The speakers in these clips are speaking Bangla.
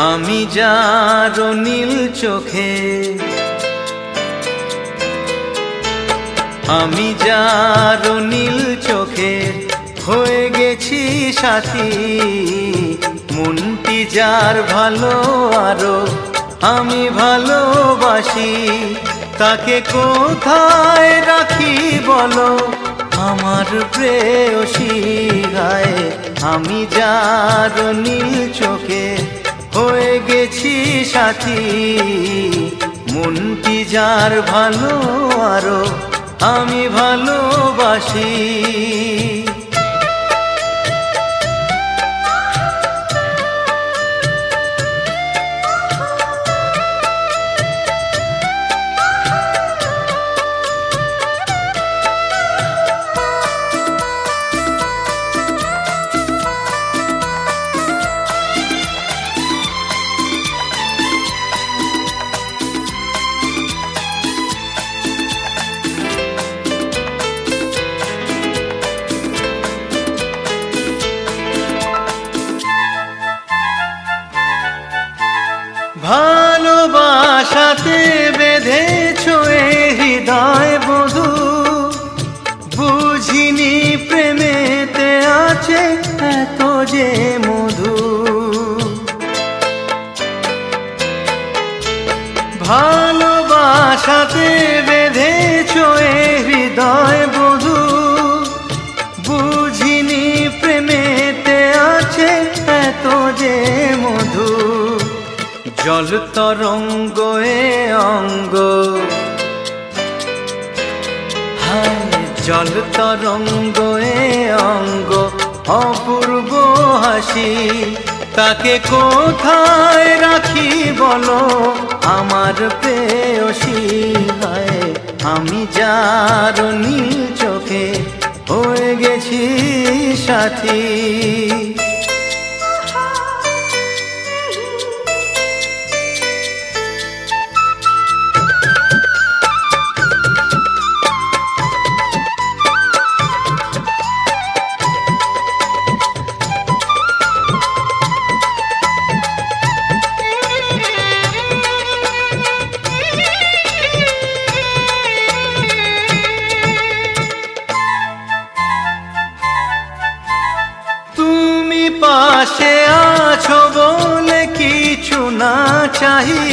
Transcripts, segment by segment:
আমি যার নীল চোখে, আমি যার নীল চোখে হয়ে গেছি সাথী। মনটি যার ভালো আরো আমি ভালোবাসি, তাকে কোথায় রাখি বলো আমার প্রেয়সী গায়ে। আমি যার নীল চোখে হয়ে গেছি সাথী, মনটি যার ভালো আরো আমি ভালোবাসি। ভালোবাসাতে বেঁধেছো এ হৃদয় বধূ, বুঝিনি প্রেমেতে আছে এত যে মধু। ভালোবাসাতে বেঁধেছো এ হৃদয় বধূ, বুঝিনি প্রেমেতে আছে এত যে মধু। জল তরঙ্গ এ অঙ্গ, হায় জল তরঙ্গ এ অঙ্গ অপূর্ব হাসি, তাকে কোথায় রাখি বলো আমার প্রেয়সী গায়ে। আমি যার নীল চোখে হয়ে গেছি সাথী। পাশে আছো বলে কিছু না চাহি,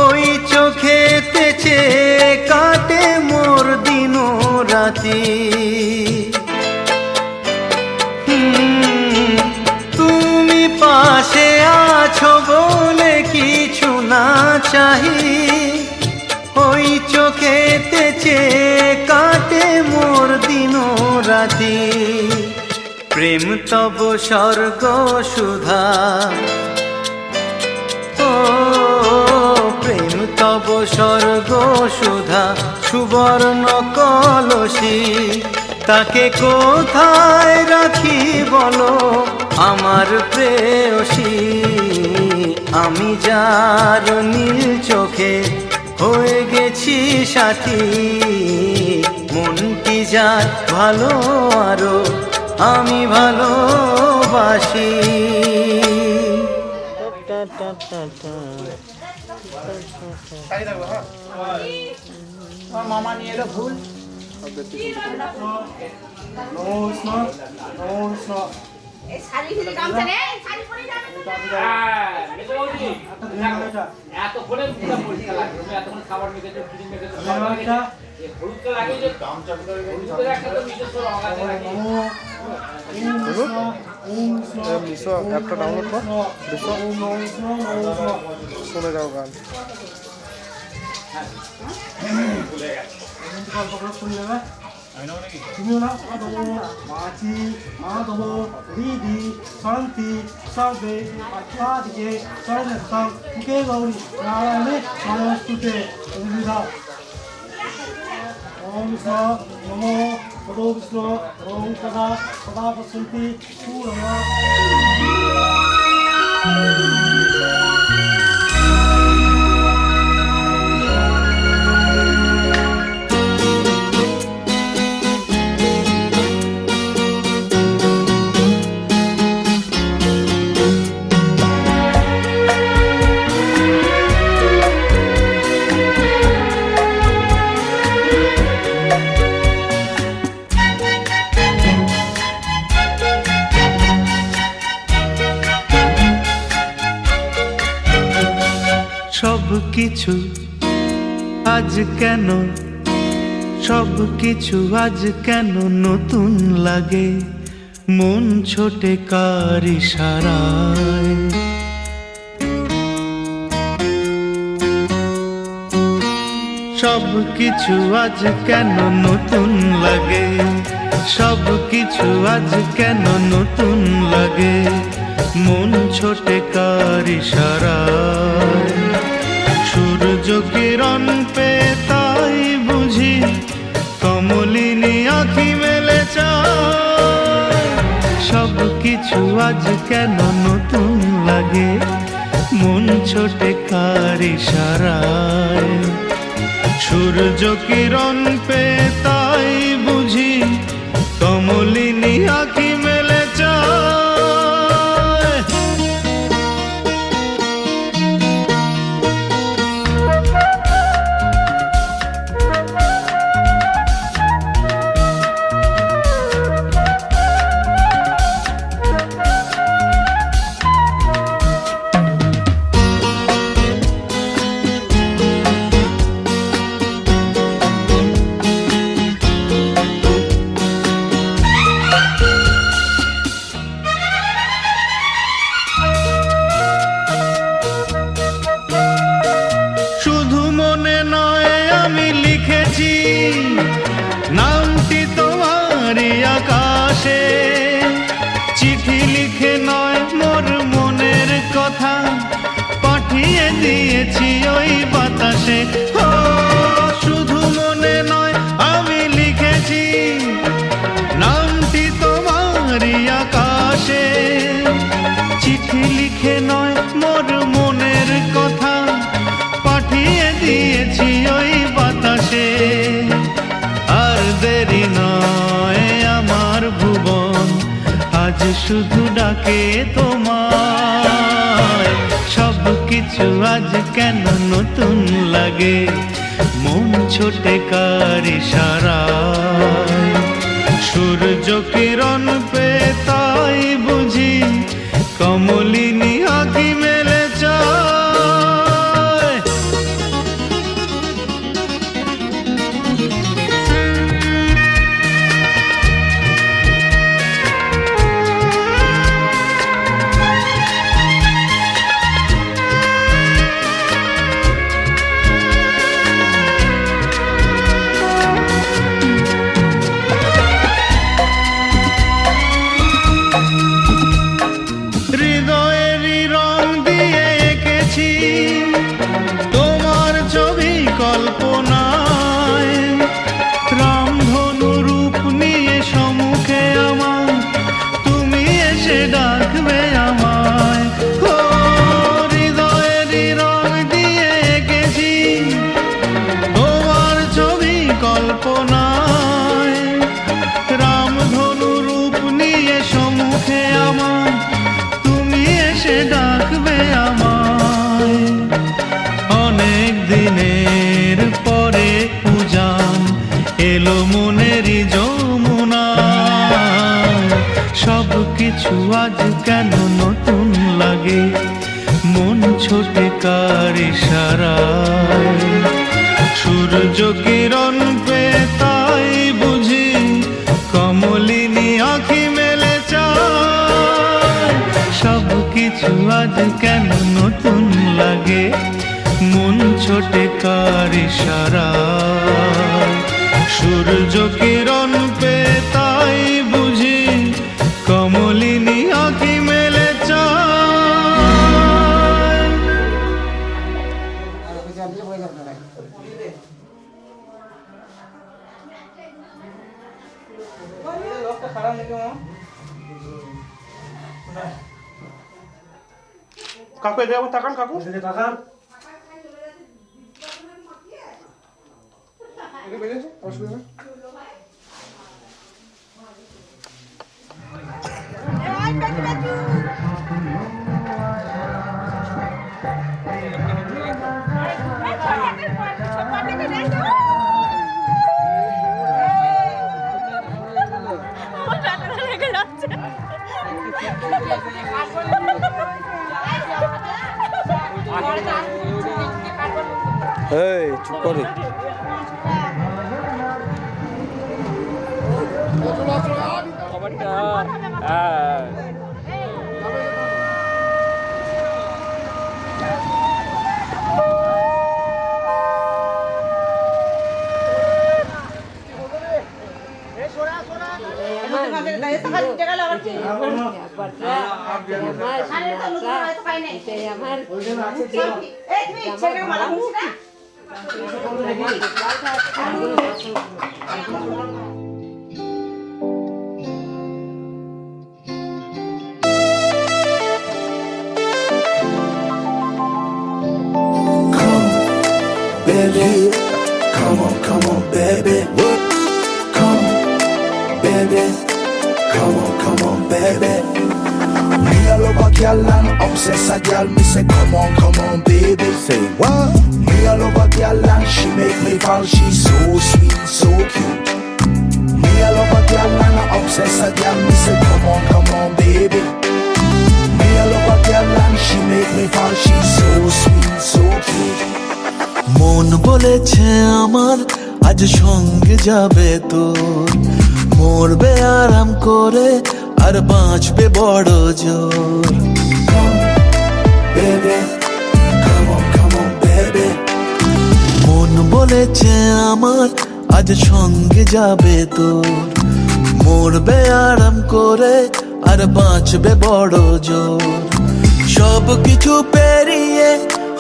ওই চোখেতে চেয়ে কাটে মোর দিন রাতি। তুমি পাশে আছো বলে কিছু না চাহি, ওই চোখেতে চেয়ে কাটে মোর দিন রাতি। প্রেম তব স্বর্গ সুধা, ও প্রেম তব স্বর্গ সুধা সুবর্ণ কলসী, তাকে কোথায় রাখি বলো আমার প্রেয়সী। আমি যার নীল চোখে হয়ে গেছি সাথী, মনটি যার ভালো আরো আমি ভালোবাসি। মামা নিয়ে এলো ভুল। একটা ডাউনলোড কর, শুনে যাও গান। তুমিও না মাছি মাধব দিদি শান্তি সর্বে পাদিকে সর্বত্তম মুখে গৌরী নারায়ণে নমস্তুতে। ওম নমো তদো বিষ্ণু ওম তদা সদা পশ্যন্তি সুরমা। কিছু আজ কেন, সব কিছু আজ কেন নতুন লাগে, মন ছোটে কার ইশারায়। সব কিছু আজ কেন নতুন লাগে, সব কিছু আজ কেন নতুন লাগে, মন ছোটে কার ইশারায়। সূর্য কিরণ পেয়ে তাই বুঝি কমলিনী আঁখি মেলে চায়। সব কিছু আজ কেন নতুন লাগে, মন ছোটে কার ইশারায়। সূর্য কিরণ পেয়ে তাই বুঝি কমলিনী আঁখি মেলে চায়। নামটি তোমারই আকাশে, চিঠি লিখে নয় মোর মনের কথা, পাঠিয়ে দিয়েছি ওই বাতাসে। ও শুধু মনে নয় আমি লিখেছি নামটি তোমারই আকাশে, চিঠি লিখে নয় মোর মনের কথা, পাঠিয়ে দিয়েছি ওই বাতাসে। আর দেরি নয় আমার ভুবন আজ শুধু ডাকে তোমায়। সব কিছু আজ কেন নতুন লাগে, মন ছোটে কার ইশারায়। সূর্য কিরণ পেয়ে তাই বুঝি কমলিনী আঁখি মেলে চায়। হৃদয়েরই রং দিয়ে এঁকেছি তোমার ছবি কল্পনায়, রামধনু রূপ নিয়ে সম্মুখে আমার তুমি এসে ডাকবে আমায়। ও হৃদয়েরই রং দিয়ে এঁকেছি তোমার ছবি কল্পনায়, রামধনু রূপ নিয়ে সম্মুখে আমার তুমি এসে ডাকবে আমায়। অনেক দিনের পরে উজান এলো মনেরই যমুনায়। সব কিছু আজ কেন নতুন লাগে, মন ছোটে কার ইশারায়। সূর্য কিরণ পেয়ে তাই বুঝি কমলিনী আঁখি মেলে চায়। সব কিছু আজ কেন নতুন লাগে, মন ছোটে কার ইশারায়। সূর্য কিরণ পেয়ে তাই বুঝি কমলিনী আঁখি মেলে চায়। কাকু এদিকে আবার তাকান, কাকু তাকান। এদিকে বেরিয়েছে, অসুবিধা নেই। এই চুপ করে Baby, come on, baby. Come, baby, come on, baby. Me a love a girl and obsess a girl. Me say, come on, baby. Say what? Me a love a girl and she make me fall. She's so sweet, so cute. Me a love a girl and obsess a girl. Me say, come on, baby. Me a love a girl and she make me fall. She's so sweet, so cute. মন বলেছে আমার আজ সঙ্গে যাবে তোর মরবে আরাম করে আর বাঁচবে বড় জোর Baby, come on, baby. মন বলেছে আমার আজ সঙ্গে যাবে তোর মরবে আরাম করে আর বাঁচবে বড় জোর সব কিছু পেরিয়ে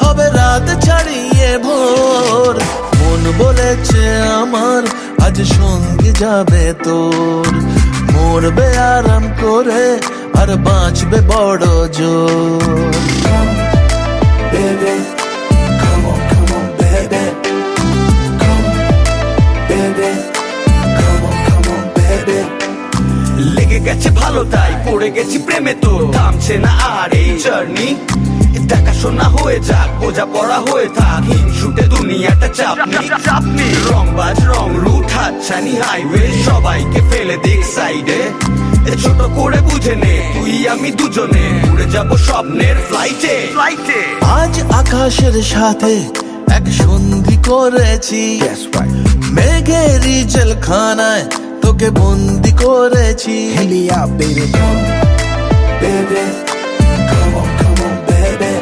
হবে রাত ছাড়িয়ে ভোর মন বলেছে আমার আজ সঙ্গে যাবে তোর মরবে আরাম করে আর বাঁচবে বড় জোর Baby, come on, baby. Come, baby, come on, baby. লেগে গেছে ভালো তাই পড়ে গেছি প্রেমে তো থামছে না আর এই জার্নি দেখাশোনা হয়ে যাক বোঝা পড়া হয়ে থাক হিংসুটে দুনিয়াটা চাপনি রংবাজ রং রুট হাতছানি হাইওয়ে সবাইকে ফেলে দিক সাইডে ছোট করে বুঝে নে তুই আমি দুজনে উড়ে যাব স্বপ্নের ফ্লাইটে আজ আকাশের সাথে এক সন্ধি করেছি মেঘেরই জেলখানায় তোকে বন্দি করেছি Hit me out, baby. Come, baby. Come on, baby.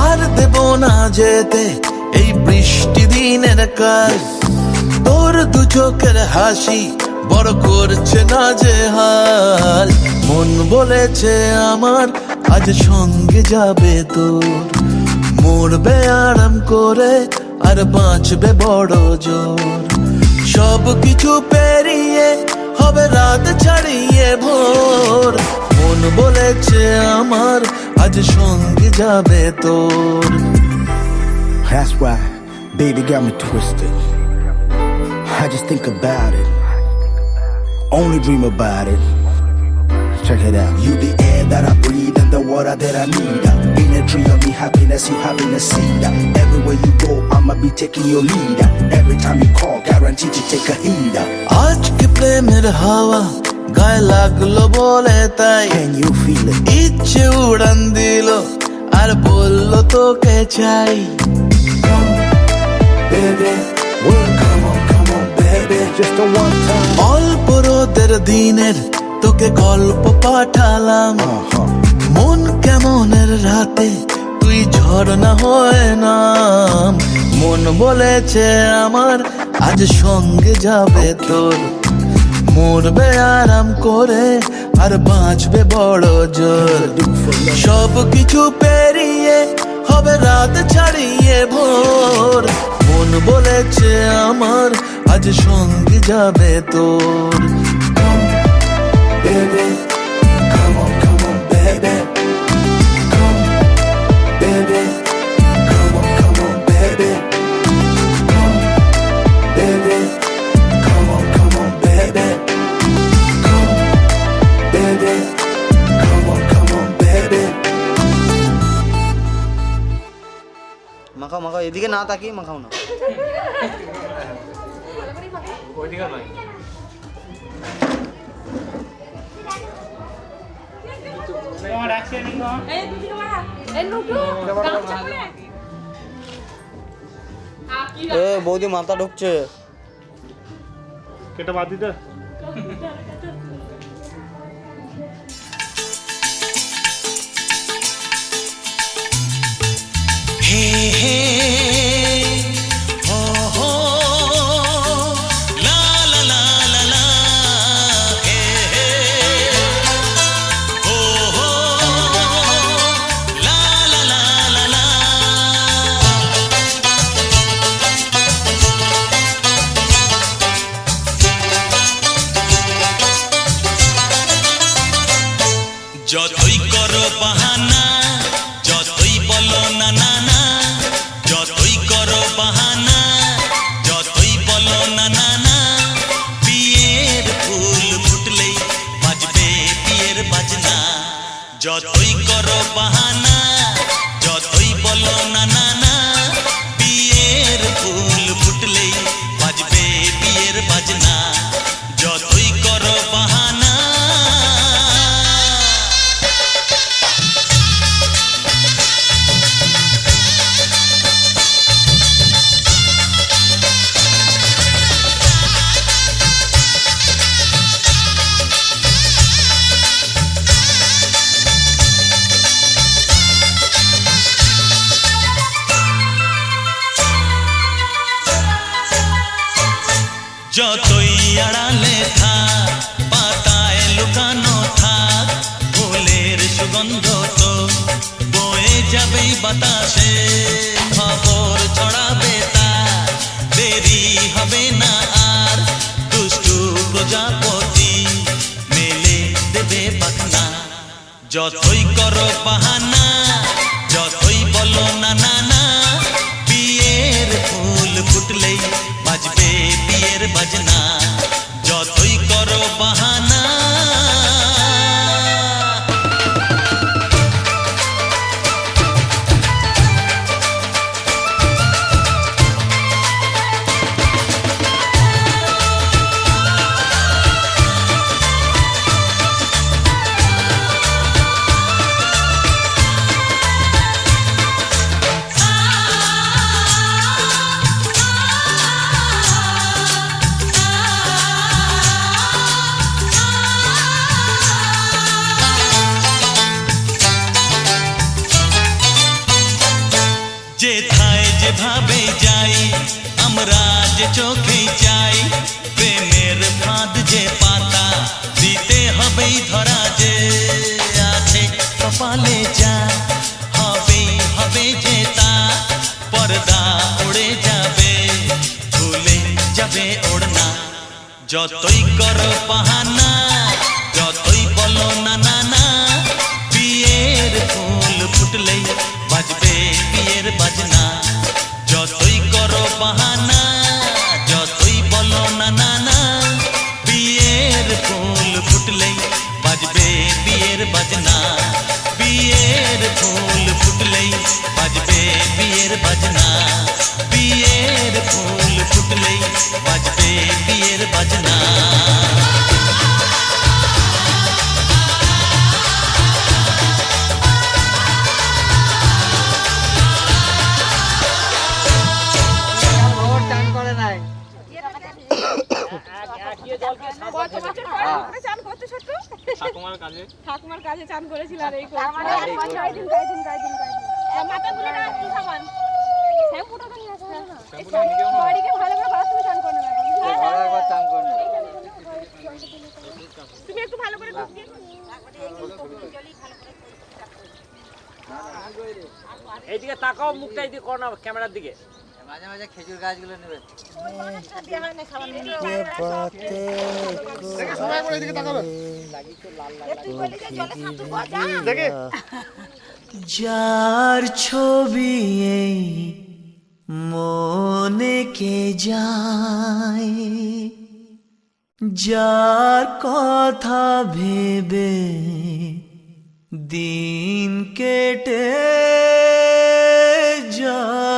আর দেব না যেতে এই বৃষ্টি দিনের কাজ তোর দু চোখের হাসি বড় করছে না যে হাল মন বলেছে আমার আজ সঙ্গে যাবে তোর মরবে আরাম করে আর বাঁচবে বড় জোর সব কিছু পেরিয়ে হবে রাত ছাড়িয়ে ভোর মন বলেছে আমার আজ সঙ্গে যাবে তোর That's why, baby got me twisted. I just think about it. Only dream about it. Check it out. You the air that I breathe and the water that I need. In a tree of me happiness, you having a seed. Everywhere you go, I'ma be taking your lead. Every time you call, guaranteed to take a heed. আজকে প্রেমের হাওয়া গায়ে লাগলো বলে তাই Can you feel it? ইচ্ছে উড়ান দিল আর বললো তোকে চাই Baby, well, come on, baby. Just the one time. অল্প রোদের দিনের তোকে গল্প পাঠালাম মন কেমনের রাতে তুই ঝর্ণা হয়ে নাম মন বলেছে আমার আজ সঙ্গে যাবে তোর মরবে আরাম করে আর বাঁচবে বড় জোর সব কিছু পেরিয়ে হবে রাত ছাড়িয়ে ভোর মন বলেছে আমার আজ সঙ্গে যাবে তোর Baby, come on, baby. Come, baby. Come on, baby. Come, baby. Come on, baby. Come, baby. Come on, baby. মাখাও এদিকে না তাকিয়ে মাখাও না ওইদিকে নয় এ বৌদি মাথা ঢুকছে। কেটে বাদ দিতে। हे हे हो हो ला ला ला ला ला हे हे हो हो ला ला ला ला ला যতই করো বাহানা যতই বলো না না না যতই করো বাহানা যতই বলো না না না বিয়ের ফুল ফুটলেই বাজবে বিয়ের বাজনা যতই করো বাহানা যতই বলো না না না বিয়ের ফুল ফুটলেই বাজবে বিয়ের বাজনা যতই করো বাহানা যতই আড়ালে থাক পাতায় লুকানো থাক ফুলের সুগন্ধ তো বয়ে যাবেই বাতাসে খবর ছড়াবে তার দেরি হবে না আর দুষ্টু প্রজাপতি মেলে দেবে পাখনা যতই করো বাহানা যতই বলো না না না বিয়ের ফুল ফুটলেই বাজবে বিয়ের বাজনা যতই করো বাহানা যেথায় যেভাবে যাই আমরা যে চোখেই চাই প্রেমের ফাঁদ যে পাতা দিতে হবেই ধরা যে আছে কপালে যা হবেই হবে যে তা পর্দা উড়ে যাবে ভুলে যাবে ওড়না যতই করো বাহানা যতই বলো না না না বিয়ের ফুল ফুটলেই বাজবে বিয়ের বাজনা যতই করো বাহানা যতই বলো না না না বিয়ের ফুল ফুটলেই বাজবে বিয়ের বাজনা বিয়ের ফুল ফুটলেই বাজবে বিয়ের বাজনা বিয়ের ফুল ফুটলেই বাজবে বিয়ের বাজনা ঠাকুমার কাছে চান করেছিল আর এই বাড়িকে ভালো করে বাথরুমে চান করে না তুমি একটু ভালো করে এইদিকে তাকাও মুখটা এদিকে করো না ক্যামেরার দিকে মাঝে মাঝে খেজুর গাছগুলো নেবে যার ছবি এই মনে কে যায় যার কথা ভেবে দিন কেটে যায়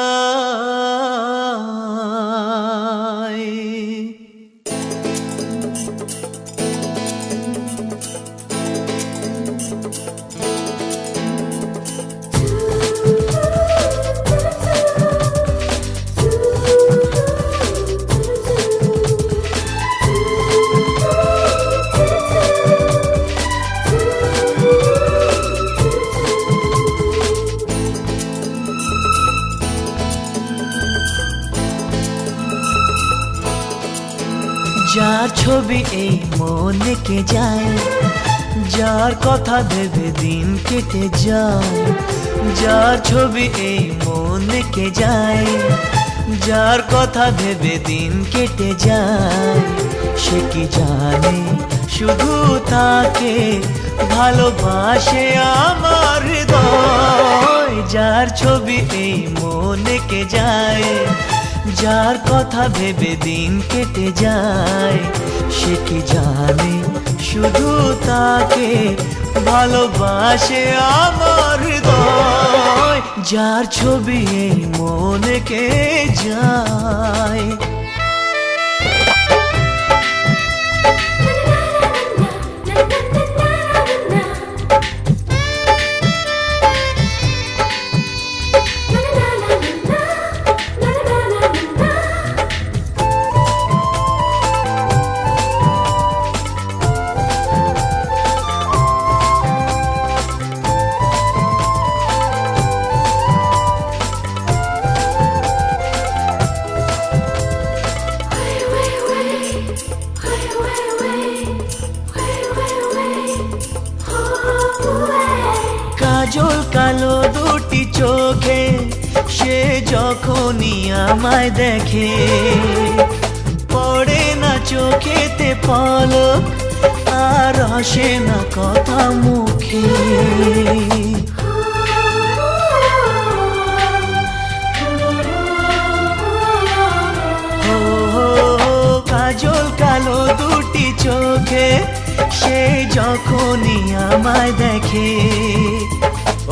ছবি এই মনে কে যায়, যার কথা ভেবে দিন কেটে যায়। যার ছবি এই মনে কে যায়, যার কথা ভেবে দিন কেটে যায়। সে কি জানে শুধু তাকে ভালোবাসে আমার হৃদয়। যার ছবি এই মনে কে যায়, যার কথা ভেবে দিন কেটে যায়। সে কি জানে শুধু তাকে ভালোবাসে আমার হৃদয়। যার ছবি এই মনে কে যায়। কাজল কালো দুটি চোখে সে যখনই আমায় দেখে, পড়ে না চোখেতে পলক আর আসে না কথা মুখে। কাজল কালো দুটি চোখে সে যখনই আমায় দেখে,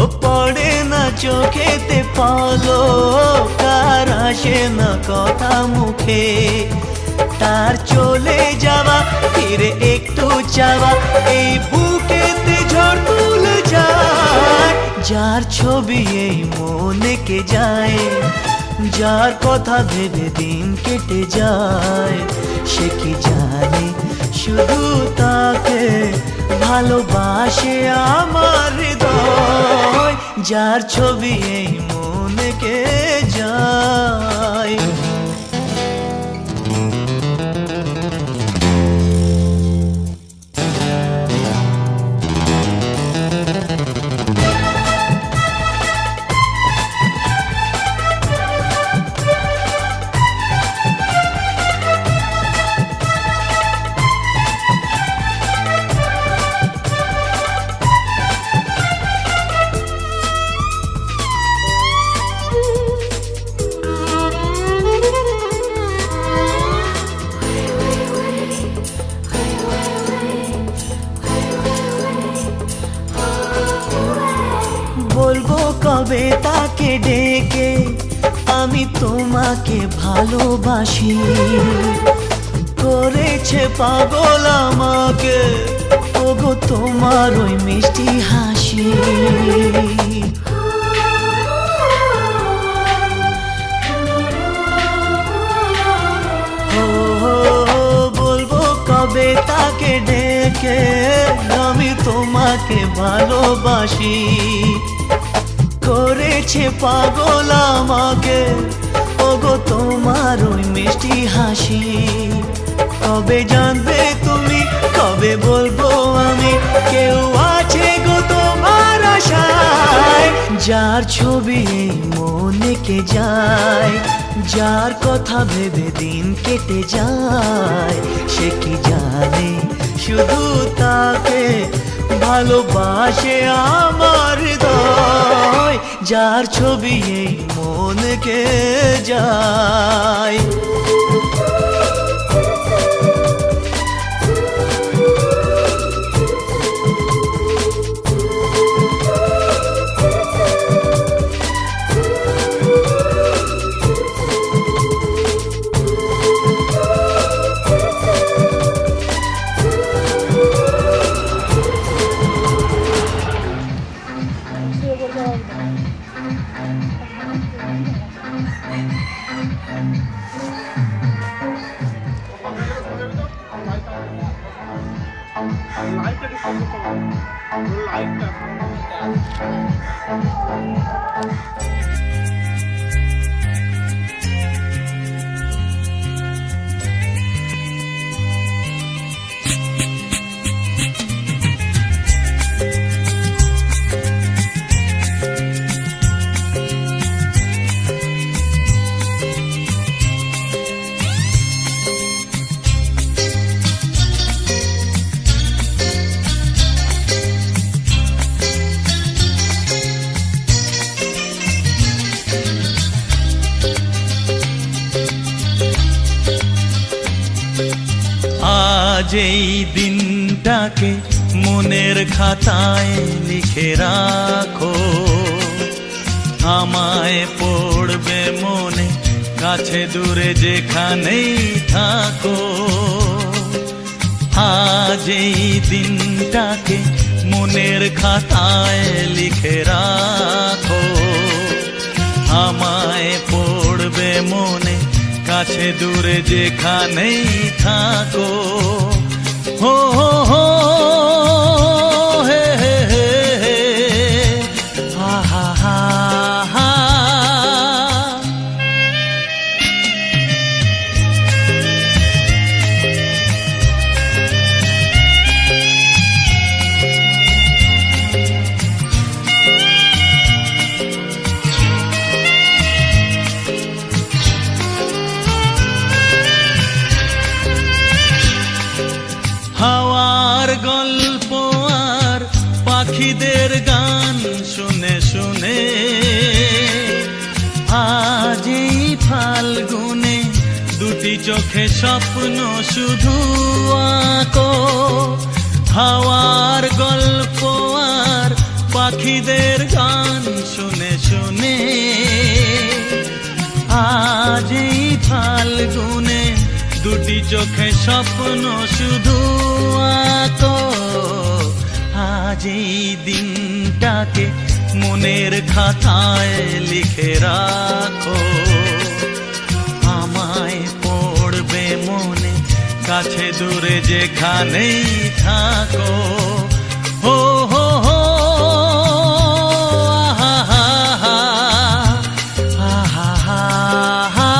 ও পড়ে না চোখেতে পলক আর আসে না কথা মুখে। তার চলে যাওয়া ফিরে একটু চাওয়া এই বুকেতে ঝড় তুলে যায়। যার ছবি এই মনে কে যায়, যার কথা ভেবে দিন কেটে যায়। সে কি জানে শুধু তাকে ভালোবাসে আমার হৃদয়। যার ছবি এই মনে কে যায়। বলবো কবে তাকে ডেকে আমি তোমাকে ভালোবাসি। করেছে পাগল আমাকে ওগো তোমার ওই মিষ্টি হাসি। বলবো কবে তাকে ডেকে আমি তোমাকে ভালোবাসি। করেছে পাগল আমাকে ওগো তোমার ওই মিষ্টি হাসি। কবে জানবে তুমি, কবে বলবো আমি, কেউ আছে গো তোমার আশায়। যার ছবি এই মনে কে যায়, যার কথা ভেবে দিন কেটে যায়। সে কি জানে শুধু তাকে ভালোবাসে আমার হৃদয়। যার ছবি এই মনে কে যায়। এই দিনটাকে মনের খাতায় লিখে রাখো, আমায় পড়বে মনে কাছে দূরে যেখানেই থাকো। আজ এই দিনটাকে মনের খাতায় লিখে রাখো, আমায় পড়বে মনে কাছে দূরে যেখানেই থাকো। হো হো হো হে হে হে হে, হা হা হা হা। হাওয়ার গল্প আর পাখিদের গান শুনে শুনে আজ এই ফাল্গুনে দুটি চোখে স্বপ্ন শুধু আঁকো। হাওয়ার গল্প আর পাখিদের গান শুনে শুনে আজ এই ফাল্গুনে দুটি চোখে স্বপ্ন শুধু আঁকো। আজ এই দিনটাকে মনের খাতায় লিখে রাখো, আমায় পড়বে মনে কাছে দূরে যেখানেই থাকো। হো হো হো আহা হা হা, আহা হা হা।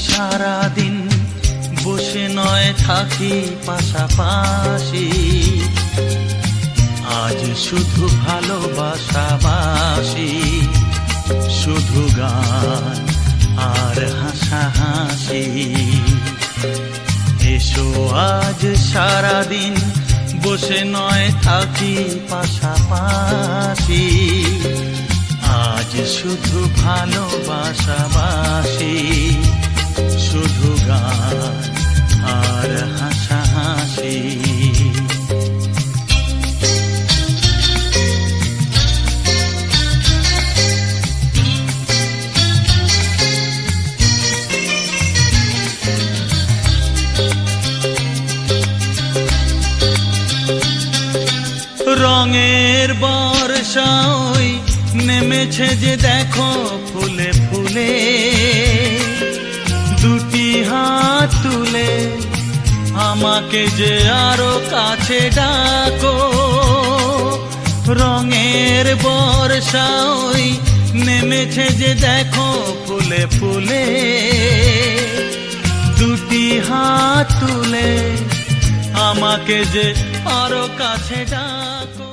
সারাদিন বসে নয় থাকি পাশাপাশি, আজ শুধু ভালোবাসাবাসি, শুধু গান আর হাসাহাসি। এসো আজ সারাদিন বসে নয় থাকি পাশাপাশি, আজ শুধু ভালোবাসাবাসি, শুধু গান আর হাসাহাসি। রঙের বর্ষা ওই নেমেছে যে দেখো ফুলে ফুলে, দুটি হাত তুলে আমাকে যে আরো কাছে ডাকো। রঙের বর্ষা ওই নেমেছে যে দেখো ফুলে ফুলে, দুটি হাত তুলে আমাকে যে আরো কাছে ডাকো।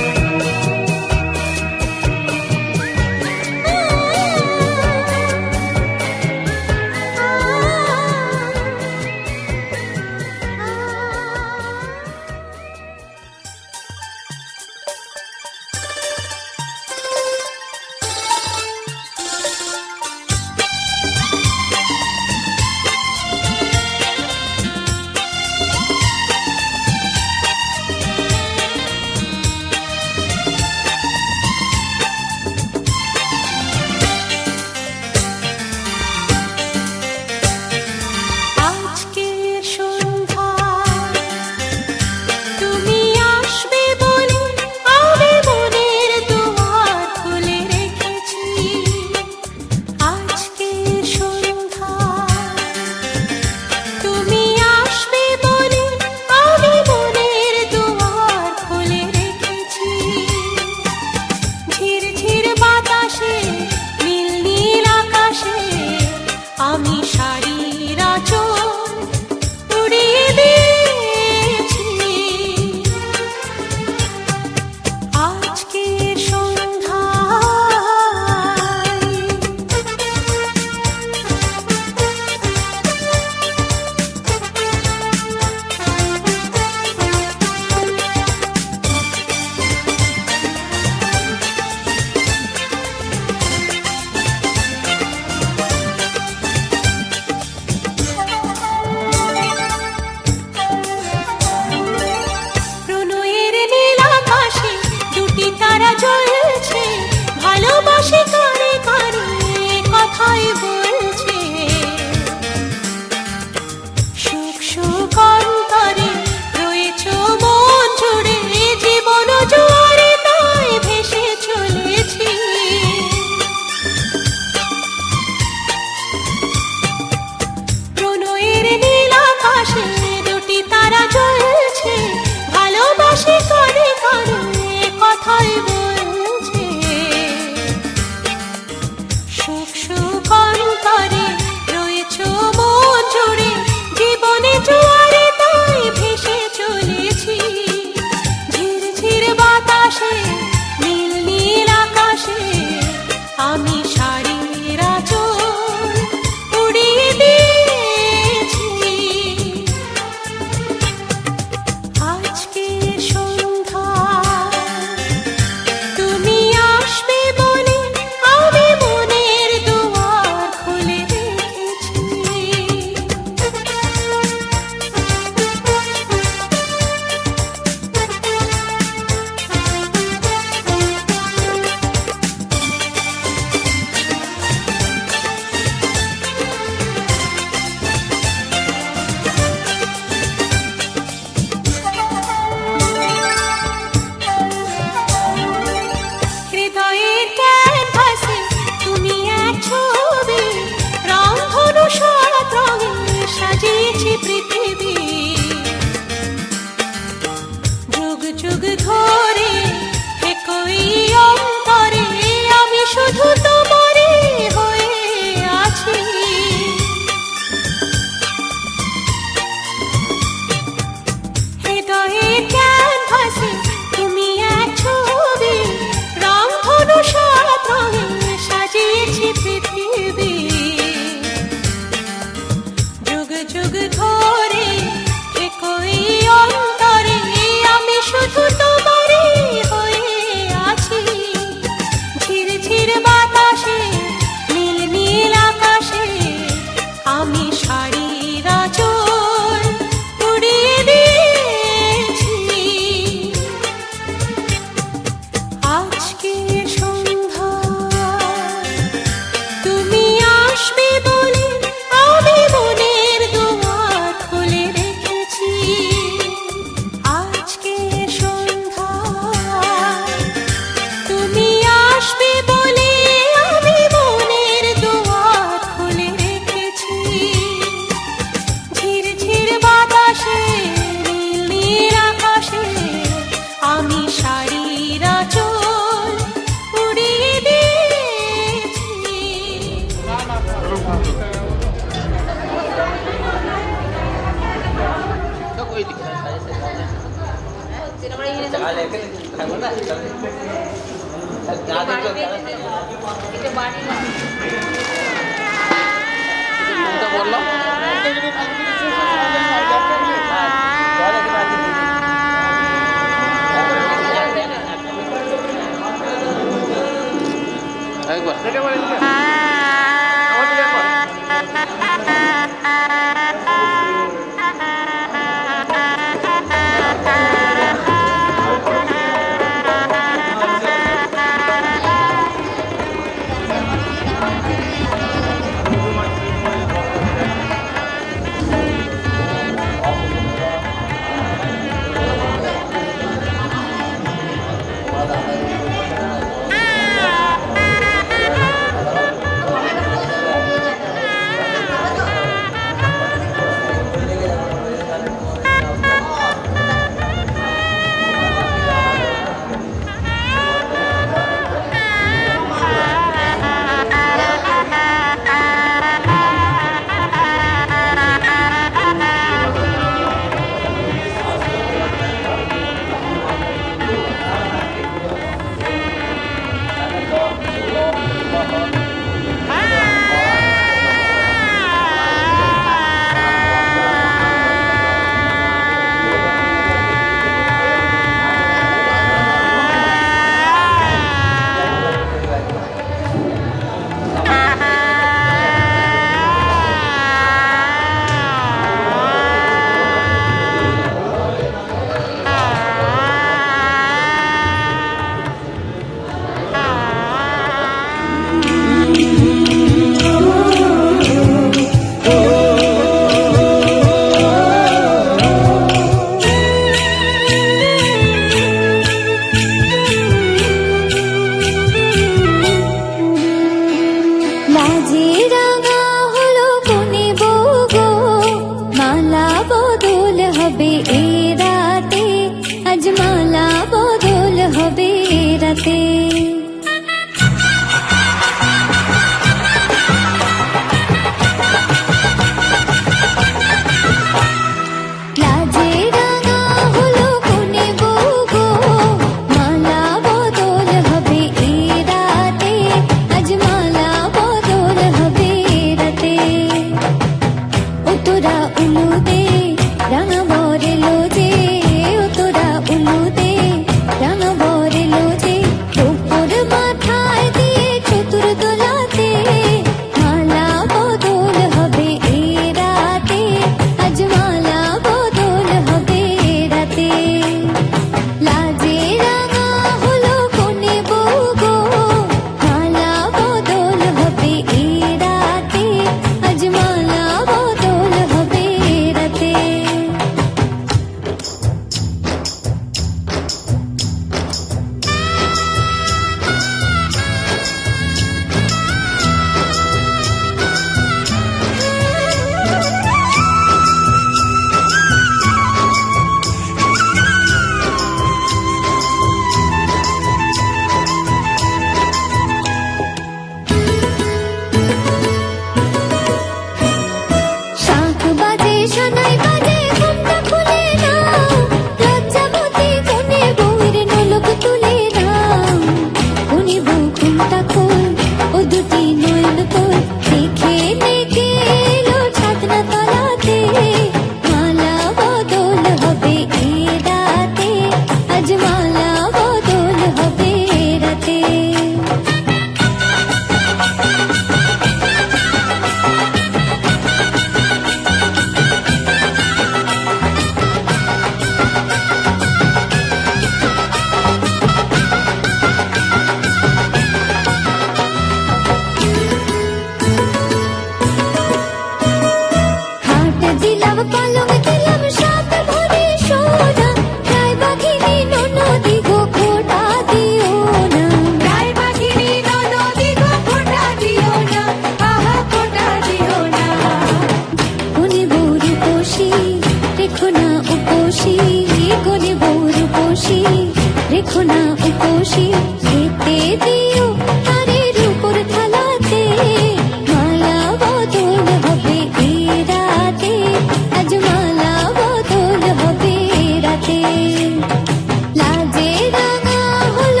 লাজে রাঙা হলো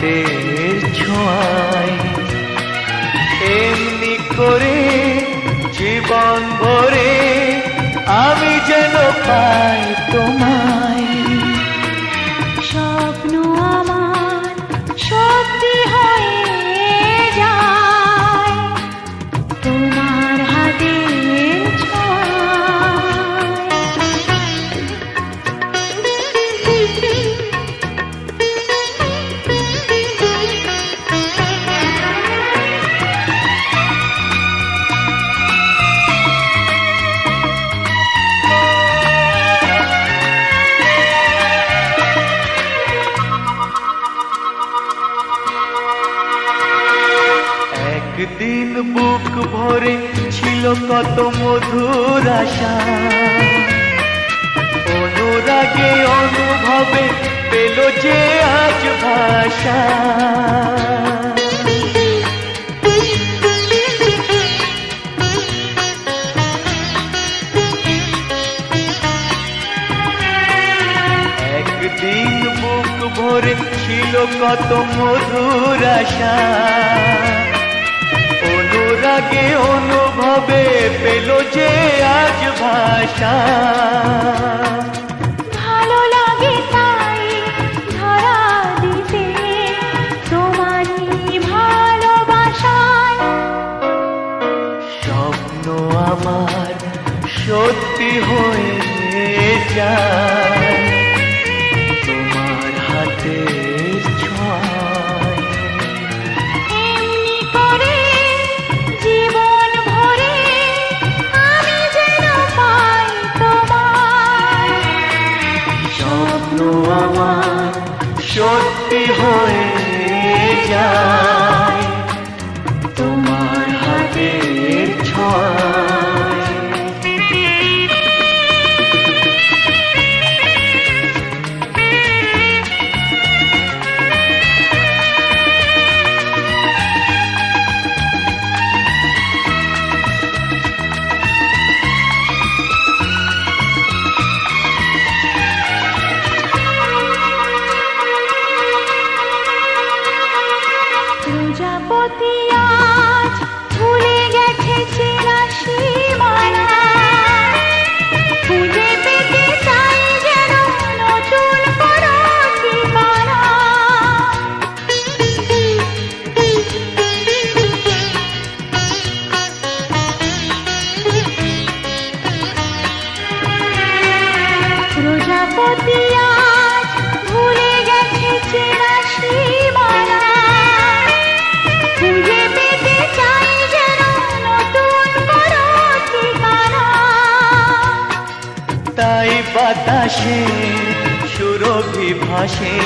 হাতের ছোঁয়ায় এমনি করে জীবন ভরে আমি যেন পাই তোমায়। স্বপ্ন আমার সত্যি হয়ে যায় তোমার হাতের একদিন বুক ভরে ছিল কত মধুর আশা, অনুরাগে অনুভবে পেল যে আজ ভাষা। একদিন বুক ভরে ছিল কত মধুর আশা, অনুরাগে অনুভবে পেল যে আজ ভাষা। ভালো লাগে তাই ধরা দিতে তোমারই ভালোবাসায়। স্বপ্ন আমার সত্যি হয়ে যায় তোমার হাতের ছোঁয়ায়। এমনি করে জীবন ভরে আমি যেন পাই তোমায়। স্বপ্ন আমার সত্যি হয়ে যায় তোমার হাতের ছোঁয়ায়। প্রজাপতি আজ ভুলে গেছে চেনা সীমানা, খুঁজে পেতে চাই যেন নতুন কোনো ঠিকানা। প্রজাপতি আজ ভুলে গেছে চেনা সীমানা, খুঁজে পেতে চাই যেন নতুন কোনো ঠিকানা। তাই বাতাসে সুরভি ভাসে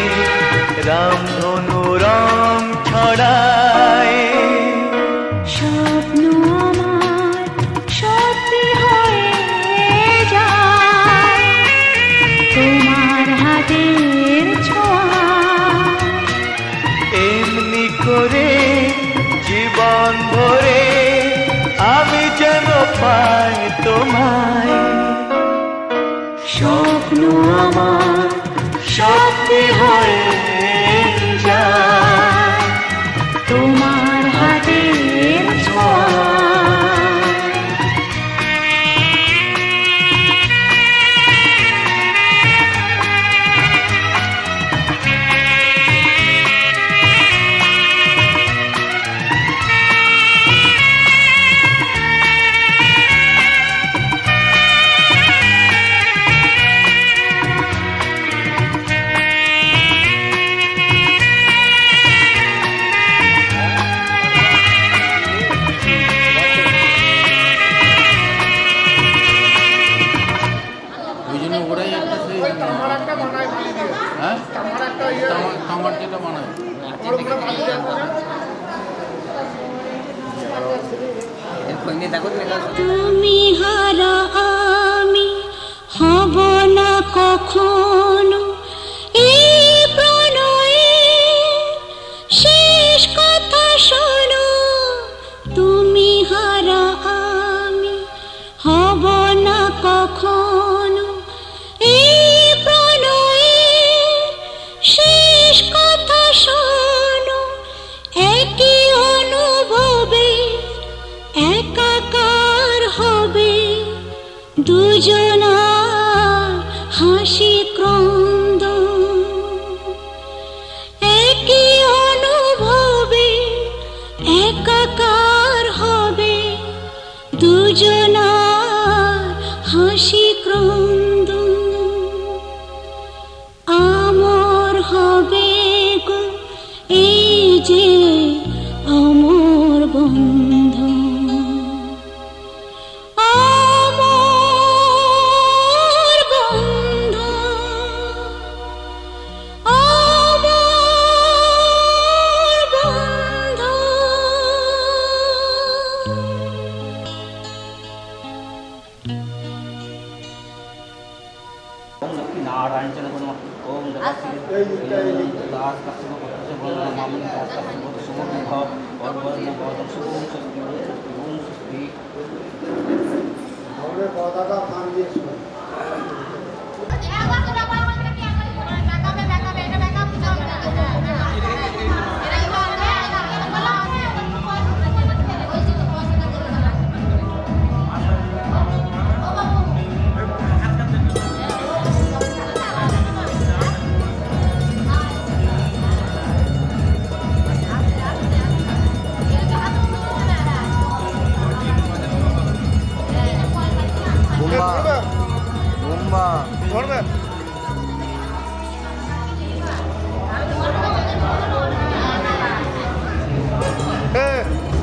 রামধনু রং ছড়ায়। স্বপ্ন আমার সত্যি হয়ে যায় তোমার হাতের ছোঁয়ায়। এমনি করে জীবন ভরে আমি যেন পাই তোমায়। স্বপ্ন আমার সত্যি হয়ে যায় তোমার হাতের ছোঁয়ায়। তুমি হারা আমি হব না কখনো এই প্রণয়ে। শেষ কথা শোনো, তুমি হারা আমি হব না কখনো এই প্রণয়ে। শেষ কথা শোনো, ওম দাস কাছে বলো মামনি দাস কাছে বলো সুমন ভাব বর্বর না বর্বর সুমন শক্তি ওম শক্তি ধরে পদাটা কান দিয়ে শুনো ধরবে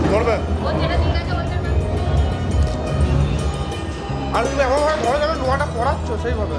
ধরবে আর তুমি এখন ঘরে যাবে লোহাটা পড়াচ্ছ সেইভাবে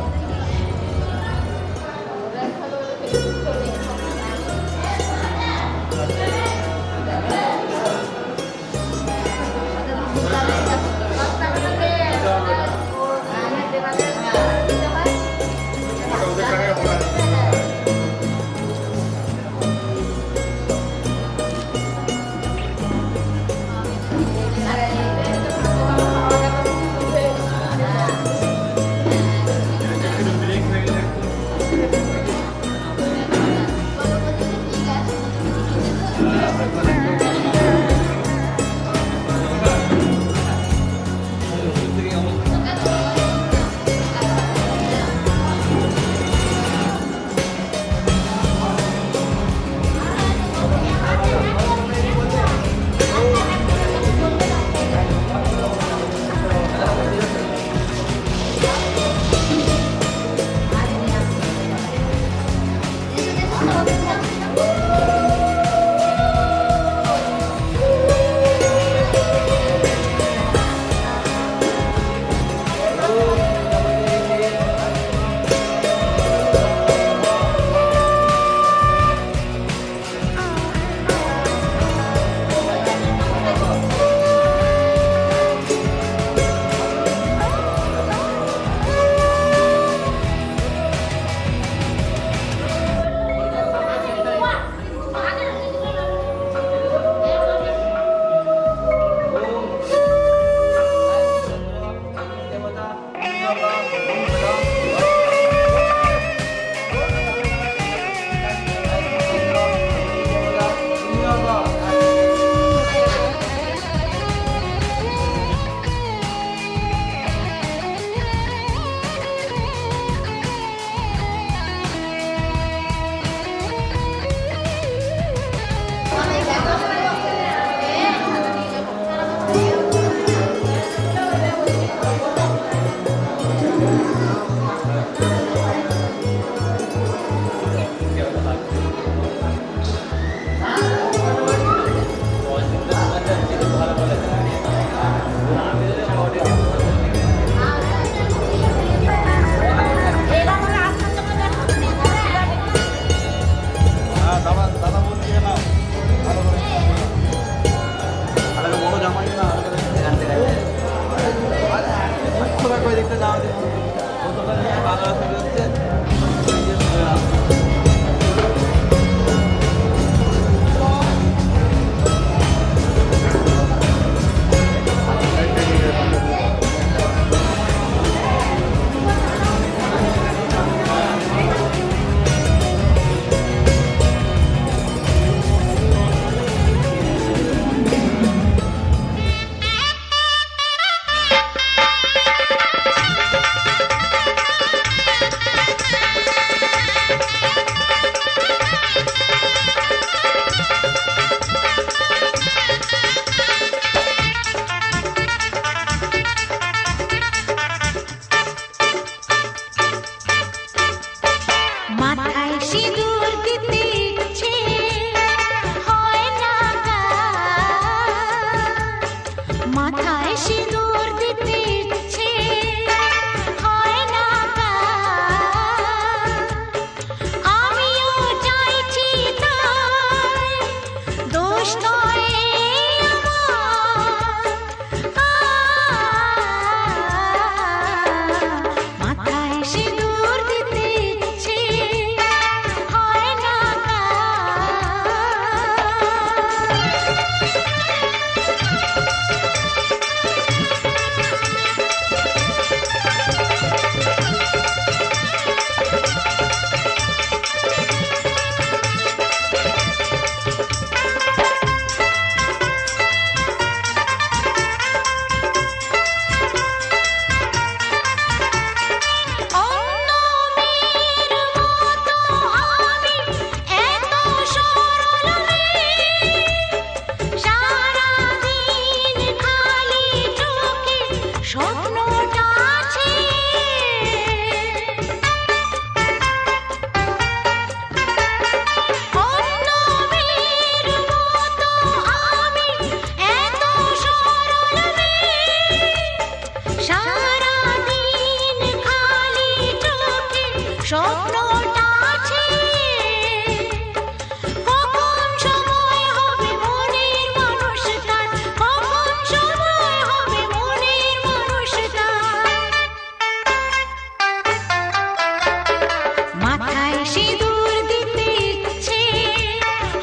সিঁদুর দিতে ইচ্ছে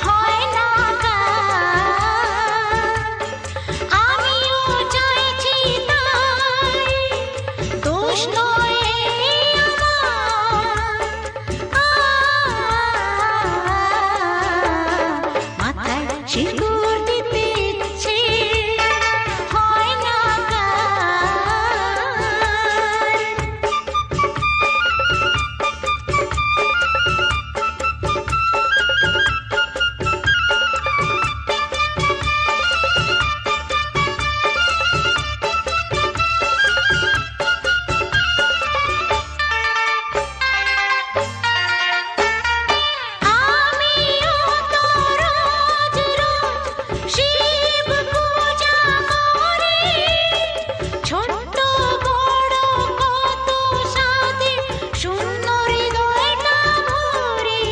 হয় না কার। আমিও চাইছি তাই, দোষ নয় আমার। মাথায় সিঁদুর দিতে ইচ্ছে হয় না কার। আমিও তো রোজ রোজ শিব পূজা করি, ছোট্ট বড় কত সাধে শূন্য হৃদয়টা ভরি।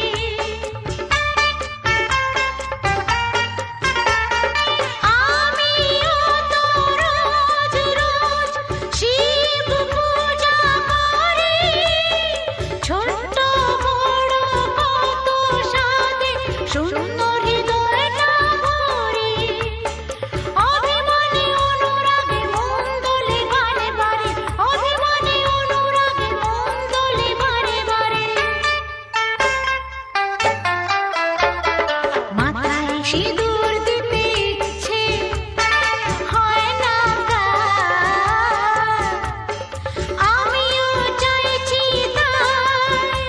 আমিও তো রোজ রোজ শিব পূজা করি, ছোট্ট বড় কত সাধে শূন্য হৃদয়টা ভরি। অভিমানে অনুরাগে মন দোলে বারে বারে, অভিমানে অনুরাগে মন দোলে বারে বারে। মাথায় সিঁদুর দিতে ইচ্ছে হয় না কার। আমিও চাইছি তাই,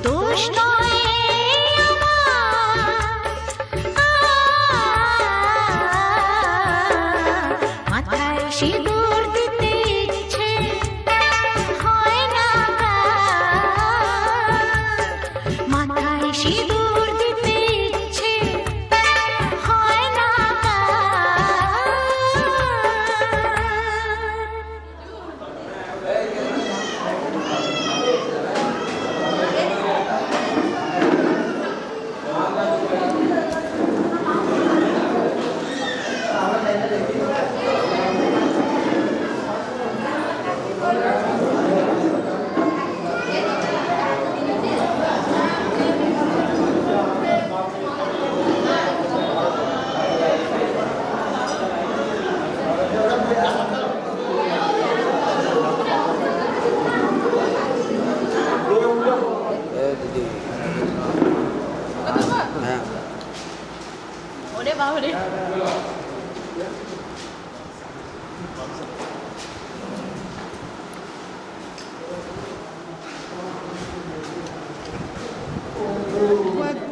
দোষ নয় আমার। মাথায় সিঁদুর দিতে ইচ্ছে হয় না কার। মাথায় সিঁদুর দিতে ইচ্ছে হয় না কার।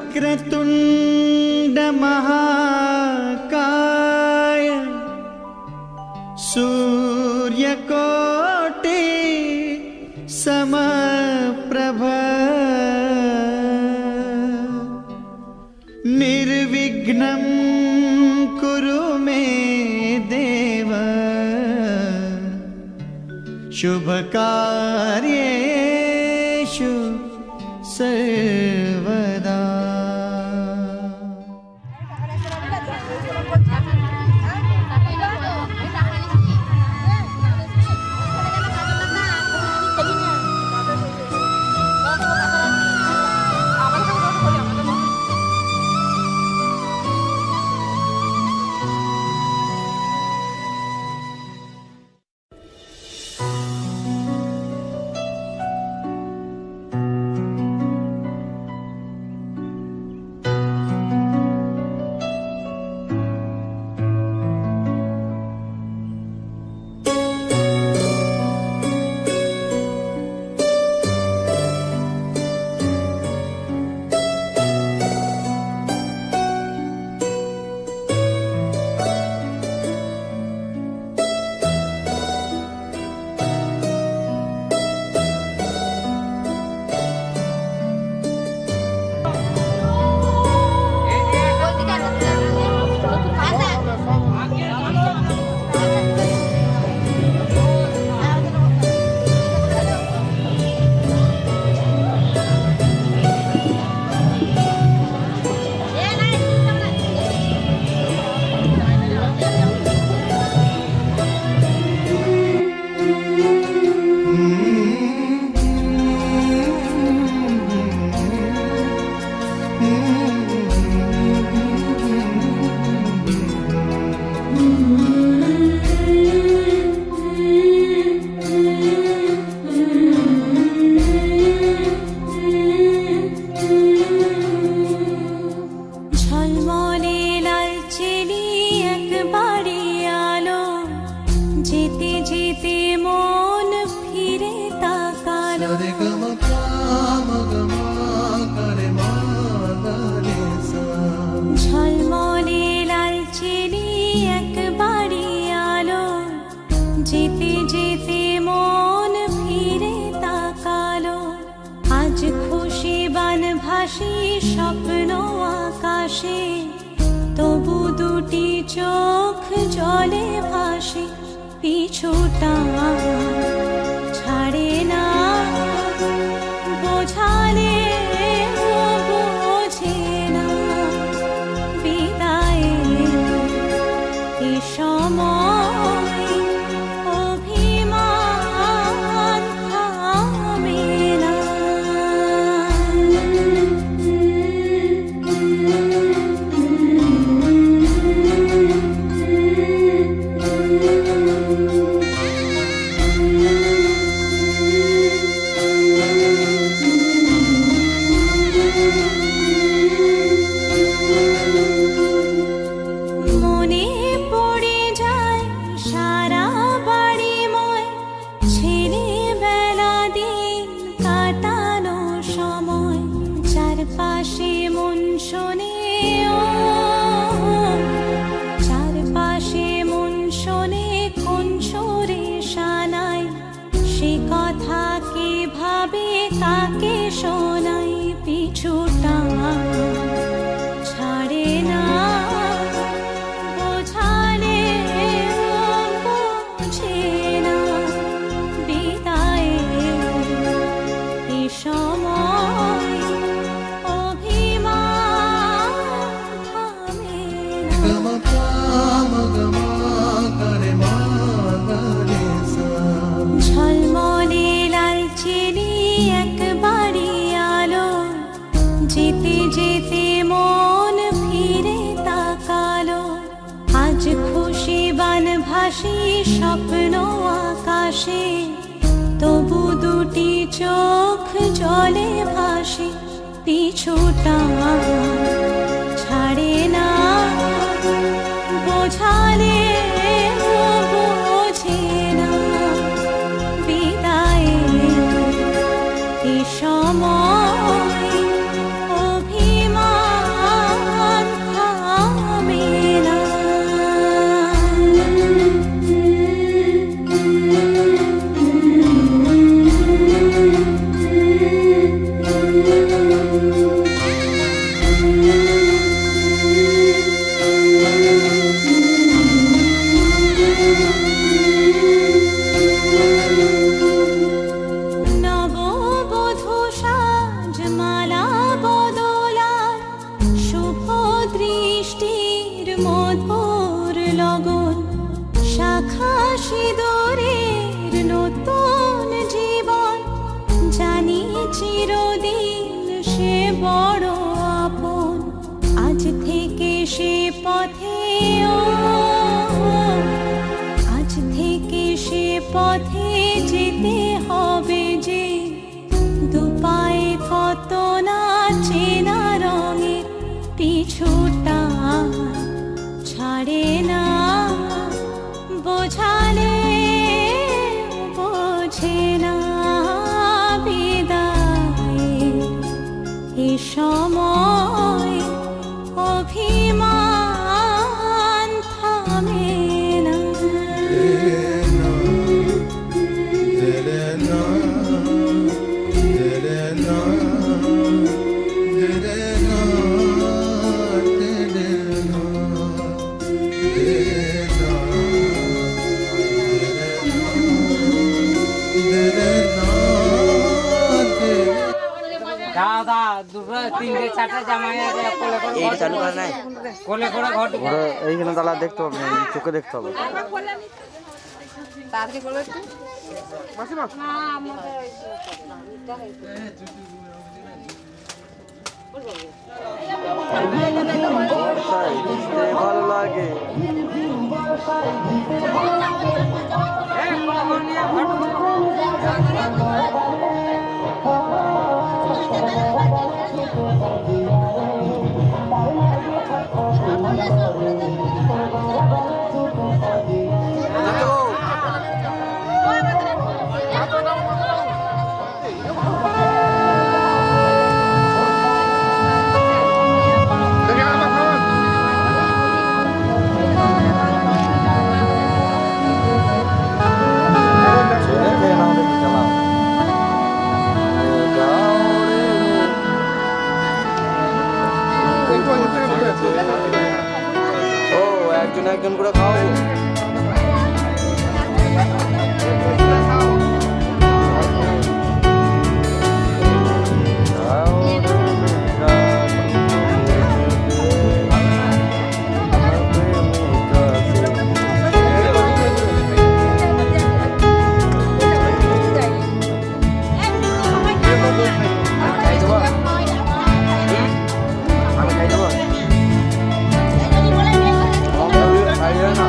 वक्रतुण्ड महाकाय सूर्यकोटि समप्रभ निर्विघ्नं कुरु मे देव शुभकार्येषु सर्वदा। ভাসি স্বপ্ন আকাশে, তবু দুটি চোখ জলে ভাসে, পিছুটা ছাড়ে না, বোঝালে বোঝে না, বিদায়ের এ সময় অভিমান থামে না। মনে পড়ে যায় সারা বাড়িময় ছেলেবেলা দিন কাটানো সময়, চারপাশে মন শোনে ও, চারপাশে মন শোনে কোন সুরে শানায়, সে কথা কে ভাবে কাকে শোনাই, পিছুটা ছাড়ে না, বোঝালে বোঝে না, বিদায়ের এ সময় অভিমান থামে না। ঝলমলে লালচেলি একবারই আলো, যেতে যেতে মন ফিরে তাকালো, আজ খুশি বান ভাসি স্বপ্ন আকাশে, তবু দুটি চোখ জলে ভাসে, পিছুটা ছাড়ে না, বোঝালে বোঝে না, বিদায়ের এ সময় অভিমান থামে না। নববধূ সাজমালা বদলার, শুভ দৃষ্টির মধুর লগন, শাখা সিঁদুরের নতুন জীবন, জানি চিরদিন সে বড় আপন, আজ থেকে সে পথে ও, আজ থেকে সে পথে যেতে হবে যে, দুপায়ে কত না চেনা রঙের, পিছুটা ছাড়ে না, বোঝালে বোঝে না, বিদায়ের এ সময় অভিমান থামে না। দাদা দুটো তিনটে চারটে জামাই আছে, কোলে করে ঘর চালু করে নাই, কোলে করে ঘর ঢুকে। এইখানে তালা দেখতে হবে না, চোখে দেখতে হবে। তাড়াতাড়ি করবে একটু। ভালো লাগে। ও একজন একজন করে খাওয়াবো। আমি খাই দেবো খাই দেবে না।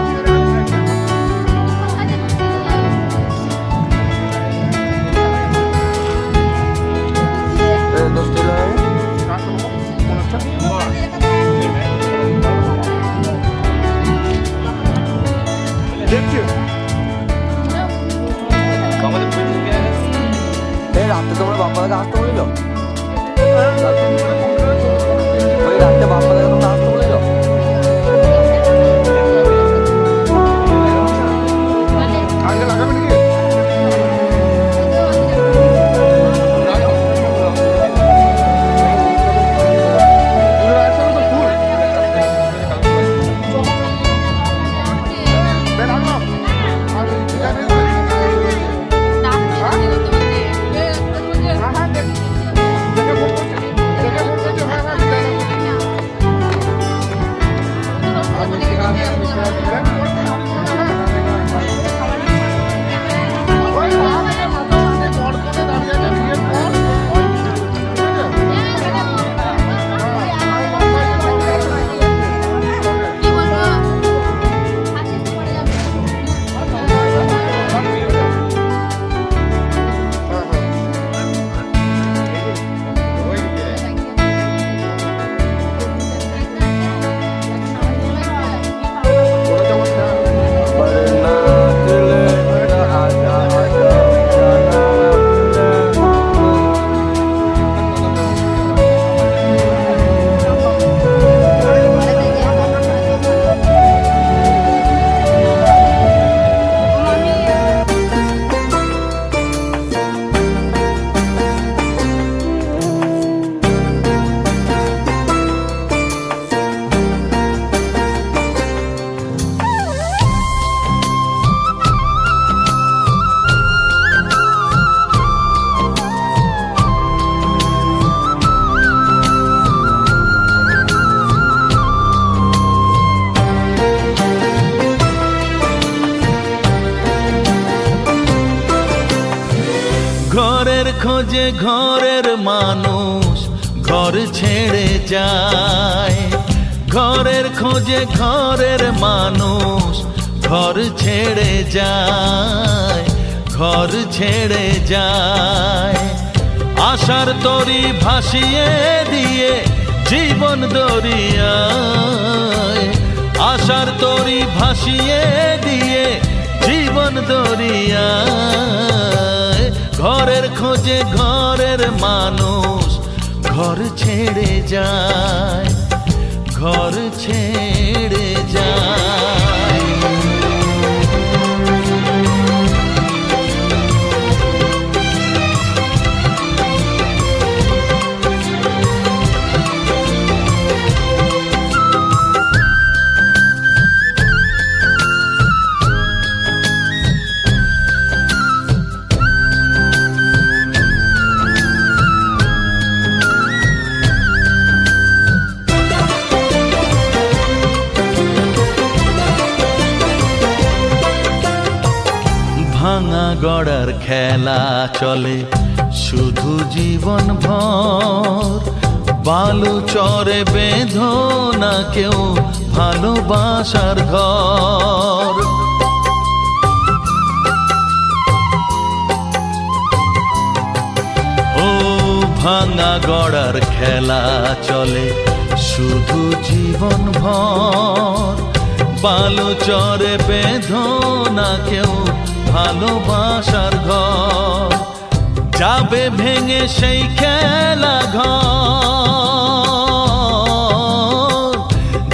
দশটা এই রাত্রে তোমার বাপ্পাদাকে আসতে বলিল, ওই রাত্রে বাপ্পাদাকে তোমরা আসতে বলিল। ঘরের খোঁজে ঘরের মানুষ ঘর ছেড়ে যায়, ঘরের খোঁজে ঘরের মানুষ ঘর ছেড়ে যায়, ঘর ছেড়ে যায়। আশার তরি ভাসিয়ে দিয়ে জীবন দরিয়ায়, আশার তরি ভাসিয়ে দিয়ে জীবন দরিয়ায়। ঘরের খোঁজে ঘরের মানুষ ঘর ছেড়ে যায়, ঘর ছেড়ে যায়। ভাঙা গড়ার খেলা চলে শুধু জীবন ভর, বালু চরে বেঁধো না কেউ ভালোবাসার ঘর। ও ভাঙা গড়ার খেলা চলে শুধু জীবন ভর, বালু চরে বেঁধো না কেউ ভালোবাসার ঘর। যাবে ভেঙে সেই খেলা ঘর,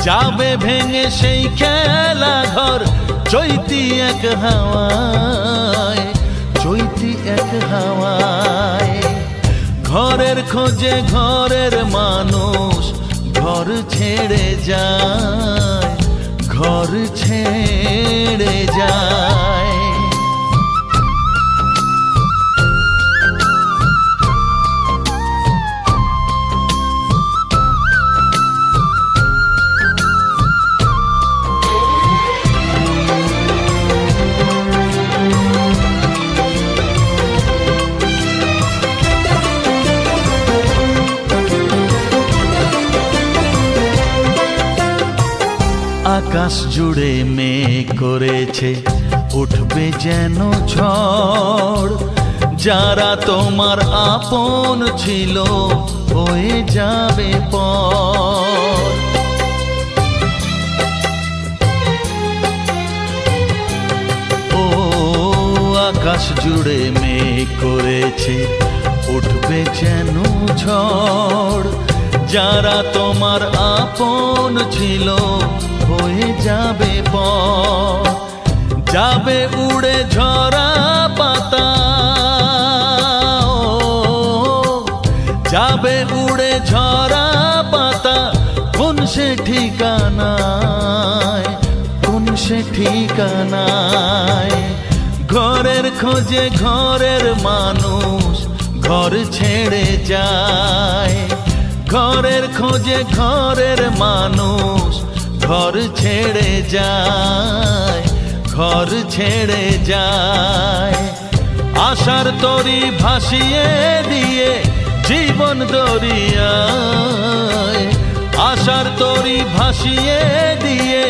যাবে ভেঙে সেই খেলা ঘর। চৈতি এক হাওয়ায়, চৈতি এক হাওয়ায়। ঘরের খোঁজে ঘরের মানুষ ঘর ছেড়ে যায়, ঘর ছেড়ে যায়। আকাশ জুড়ে মেঘ করেছে, উঠবে যেন ঝড়। যারা তোমার আপন ছিল হয়ে যাবে পর। ও আকাশ জুড়ে মেঘ করেছে, উঠবে যেন ঝড়। যারা তোমার আপন ছিল হয়ে যাবে পর। যাবে উড়ে ঝরা পাতা, যাবে উড়ে ঝরা পাতা, কোন সে ঠিকানায়, কোন সে ঠিকানায়। ঘরের খোঁজে ঘরের মানুষ ঘর ছেড়ে যায়, ঘরের খোঁজে ঘরের মানুষ ঘর ছেড়ে যায়, ঘর ছেড়ে যায়। আশার তরি ভাসিয়ে দিয়ে জীবন দরিয়ায়, আশার তরি ভাসিয়ে দিয়ে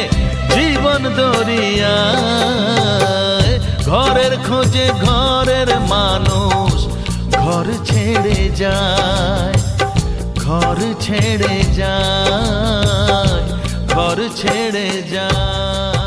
জীবন দরিয়ায়। ঘরের খোঁজে ঘরের মানুষ ঘর ছেড়ে যায়, ঘর ছেড়ে যায়, ঘর ছেড়ে যায়।